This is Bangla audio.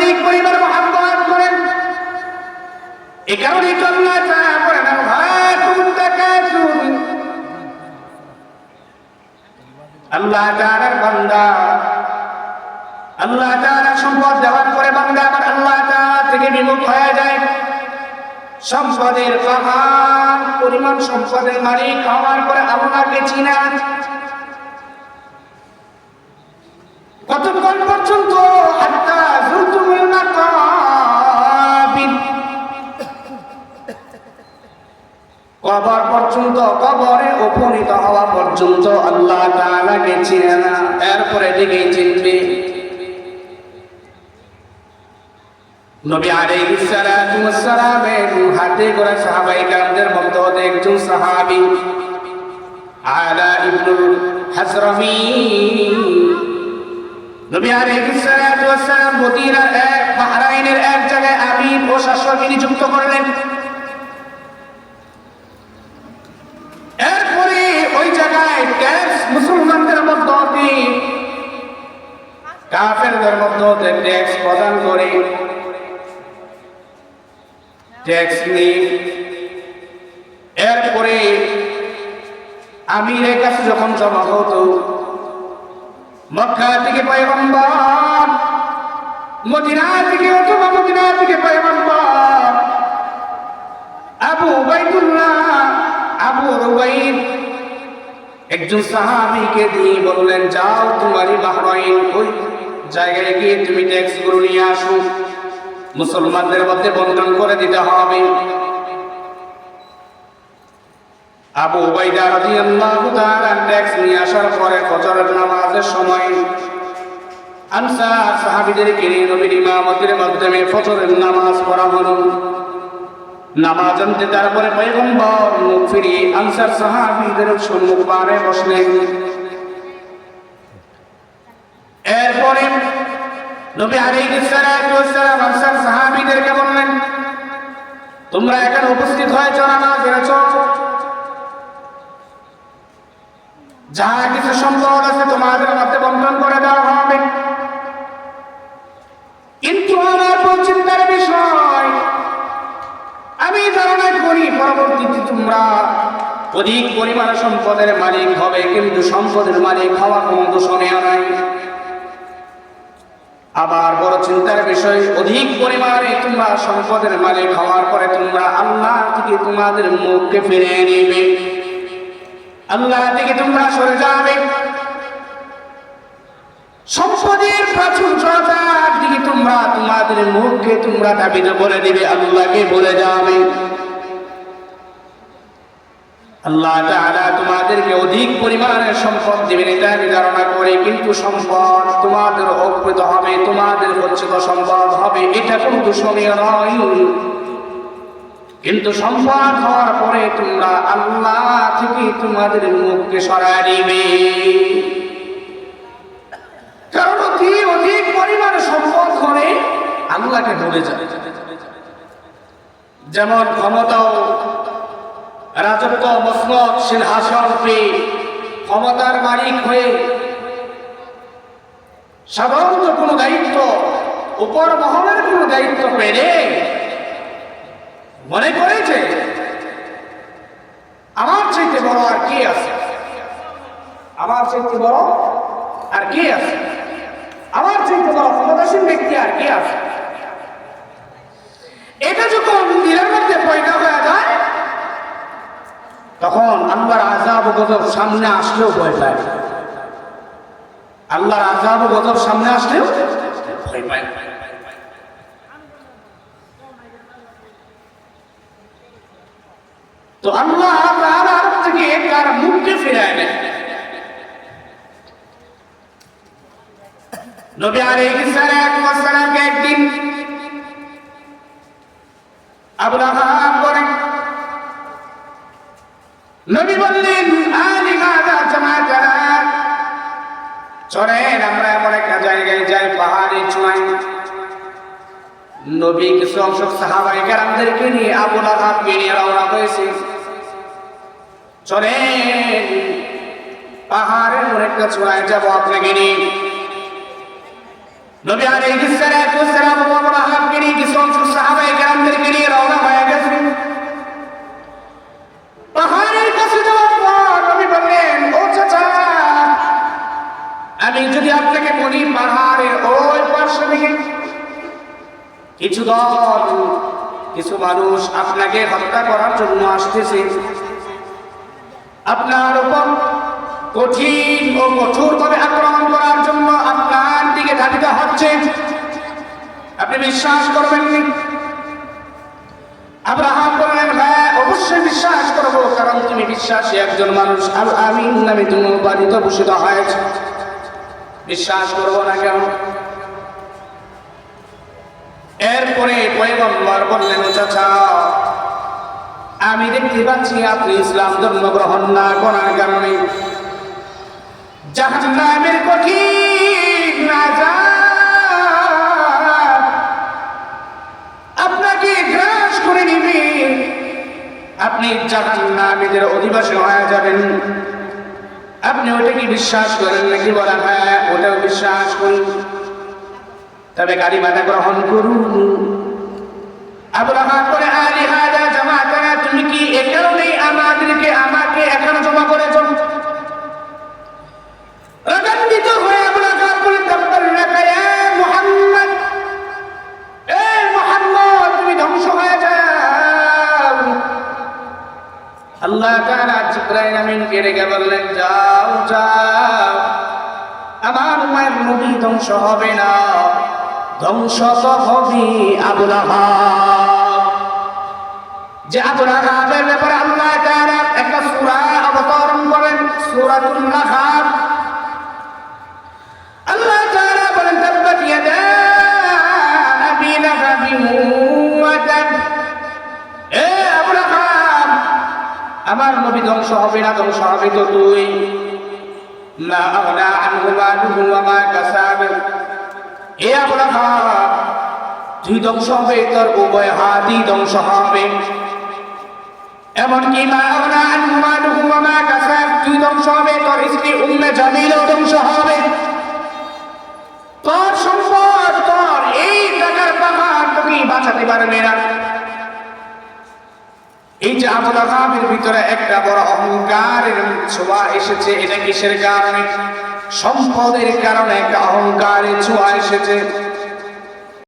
অধিক পরিমাণ মহব্বত করেন। এই কারণেই তো আল্লাহ তাআলা বলেন আলহাকুমুত তাকাসুর। আল্লাহ তাআলার বান্দা, আল্লাহ তাআলা সম্পদ দেওয়ার পরে বান্দা আবার আল্লাহ তাআলা থেকে বিমুখ হয়ে যায়। সম্পদের পাহাড় পরিমাণ সম্পদের মালিক হওয়ার পরে আল্লাহকে চিনা কতক্ষণ পর্যন্ত? হাত্তা যুরতুমুল মাকাবির, কবর পর্যন্ত, কবরে উপনীত হওয়া পর্যন্ত আল্লাহ তাআলাকে চিনে না, এরপরে দিকে চিনবে। নবী আলাইহিস সালাতু ওয়াস সালামের হাতে করে সাহাবায়ে কেরামদের মধ্যে একজন সাহাবী আলা ইবনুল হাজরামি, নবী আলাইহিস সালাতু ওয়াস সালাম মদিনার বাহরাইনের এক জায়গায় আমির ও শাসক নিযুক্ত করলেন। এরপরে ওই জায়গায় ট্যাক্স মুসলমানদের মধ্যে কাফেরদের মধ্যে ট্যাক্স প্রদান করে, ট্যাক্স নিয়ে এরপরে আমিরের কাছে যখন জমা হতো, মক্কা থেকে পয়গম্বর, মদিনা থেকে অথবা মদিনা থেকে পয়গম্বর আবু উবাইদুল্লাহ, আবু রুবাইদ একজন সাহাবীকে দিয়ে বললেন, যাও তোমারই বাহরাইন ওই জায়গায় গিয়ে তুমি ট্যাক্স গুলো নিয়ে আসো, মুসলমানদের মধ্যে বন্টন করে দিতে হবে। আবু উবাইদা রাদিয়াল্লাহু তাআলা ট্যাক্স নিয়ে আসার পরে ফজরের নামাজের সময় আনসার সাহাবীদেরকে নিয়ে নবীর ইমামতির মাধ্যমে ফজরের নামাজ পড়া হলো। নামাজ আনতে তারপরে পয়গম্বর মুখ ফিরিয়ে আনসার সাহাবীদের সম্মুখ পারে বসলেন। এরপরে নবী আলাইহিস সালাতু ওয়াস সালাম আনসার সাহাবীদেরকে বললেন, তোমরা এখানে উপস্থিত হয়েছ, নামাজ পড়েছ, যাহা কিছু সম্পদ আছে তোমাদের মধ্যে বন্টন করে দেওয়া হবে। কিন্তু আমার চিন্তার বিষয়, আমি ধারণা করি পরবর্তীতে তোমরা অধিক পরিমাণ সম্পদের মালিক হবে, কিন্তু সম্পদের মালিক হওয়া কোনো দূষণীয় নাই। আবার বড় চিন্তার বিষয়, অধিক পরিমাণে তোমরা সম্পদের মালিক হওয়ার পরে তোমরা আল্লাহ থেকে তোমাদের মুখকে ফিরিয়ে নিবে, আল্লাহ থেকে তোমরা সরে যাবে। সম্পদের প্রাচুর্যতার দিকে তোমরা তোমাদের মুখকে তোমরা দাবিতে বলে দিবে, আল্লাহকে বলে যাবে। আল্লাহ তাআলা তোমাদেরকে অধিক পরিমাণে সম্পদ দিবেন এটা আমি ধারণা করি, কিন্তু সম্পদ তোমাদের অর্পিত হবে, তোমাদের গচ্ছিত সম্পদ হবে, এটা কোনো দূষণীয় নয়। কিন্তু সম্পদ হওয়ার পরে তোমরা আল্লাহ থেকে তোমাদের মুখকে সরায় নিবে। কারণ অধিক পরিমাণে সম্পদ করে আল্লাহকে ভুলে যায়। যেমন ক্ষমতাও, রাজত্ব, মসনদ, সিংহাসন পেয়ে ক্ষমতার মালিক হয়ে সাধারণত কোনো দায়িত্ব, উপর মহলের কোনো দায়িত্ব পেলে মনে করেছে আমার চাইতে বড় আর কে আছে, আমার চাইতে বড় আর কে আছে, আমার চাইতে বড় ক্ষমতাসীন ব্যক্তি আর কে আছে। এটা যখন দিলের মধ্যে পয়দা হয়ে যায়, তখন আল্লাহর আযাব ও গজব সামনে আসলেও ভয় পায়। আল্লাহর আযাব ও গজব সামনে আসলেও ভয় পায়। তো আল্লাহ তাআলা থেকে তার মুখকে ফিরায় নেয়। নবী আলাইহিস সালাতু ওয়াস সালামকে একদিন আবু লাহাব বলেন, নবী বললেন, আলিমাযা জামাতানা, চলেন আমরা এমন একটা জায়গায় যাই পাহাড়ে চূড়ায়। নবী কিছু অংশ সাহাবায়ে কেরামদেরকে নিয়ে আবু লাহাবকে নিয়ে রওনা হয়েছে। চলেন পাহাড়ের অনেকটা চূড়ায় যাবো আপনাকে নিয়ে। নবী আলাইহিস সালাতু ওয়াস সালাম যদি আপনাকে বলি পাহাড়ের ওই পার্শ্ব থেকে কিছু দল, কিছু মানুষ আপনাকে হত্যা করার জন্য আসতেছে, আপনার উপর কঠিন ও কঠোরভাবে আক্রমণ করার জন্য আপনার দিকে ধাবিত হচ্ছে, আপনি বিশ্বাস করবেননি? আব্রাহাম বললেন, হ্যাঁ অবশ্যই বিশ্বাস করবো, কারণ তুমি বিশ্বাসী একজন মানুষ, আল আমিন নামে তুমি উপাধিত ভূষিত হয়েছে, বিশ্বাস করবো না কেন? এরপরে পয়গম্বর বললেন, চাচা আমি দেখতে পাচ্ছি আপনি ইসলাম ধর্ম গ্রহণ না করার কারণে জাহান্নামের কঠিন আযাব আপনাকে গ্রাস করে নিবে, আপনি জাহান্নামীদের অধিবাসী হয়ে যাবেন। আপনি ওটা কি বিশ্বাস করেন নাকি? বলেন হ্যাঁ ওটাও বিশ্বাস করি, তবে কালিমাটা গ্রহণ করুন। আব্রাহাম বলে, আলি হাদা জামাতানা, তুমি কি একাও নেই আমাকে এখনো জমা করেছ? রাগান্বিত হয়ে আব্রাহাম বলে, তাব্বারাকা ইয়া মুহাম্মদ, এ মুহাম্মদ তুমি ধ্বংস হয়ে যাও। আল্লাহ তাআলা জিবরাইল আমিনকে ডেকে বললেন, যাও যাও, আমার মায়ের নবী ধ্বংস হবে না, ধ্বংস তো হবে আবু লাহাব। যে আবু লাহাবের ব্যাপারে আল্লাহ তাআলা একটা সূরা অবতরণ করেন, সূরাতুল লাহাব। আল্লাহ তাআলা বলেন, তাব্বাত ইয়াদা আবি লাহাবিন ওয়া তাব, এ আবু লাহাব আমার নবী ধ্বংস হবে না, ধ্বংস হবে তো তুই। মা আগনা আনহু মালুহু ওয়া মা কাসাব, এ আবু লাহাব তুই ধ্বংস হবে, তোর উভয় হাতই ধ্বংস হবে। এমনকি মা আগনা আনহু মালুহু ওয়া মা কাসাব, তুই ধ্বংস হবে, তোর স্ত্রী উম্মে জামিলও ধ্বংস হবে। তোর সম্পদ, তোর এই টাকার পাহাড় তোকে বাঁচাতে পারবে না। এই যে আবু লাহাবের ভিতরে একটা বড় অহংকারের ছোঁয়া এসেছে, এটা কিসের কারণে? সম্পদের কারণে একটা অহংকারের ছোঁয়া এসেছে।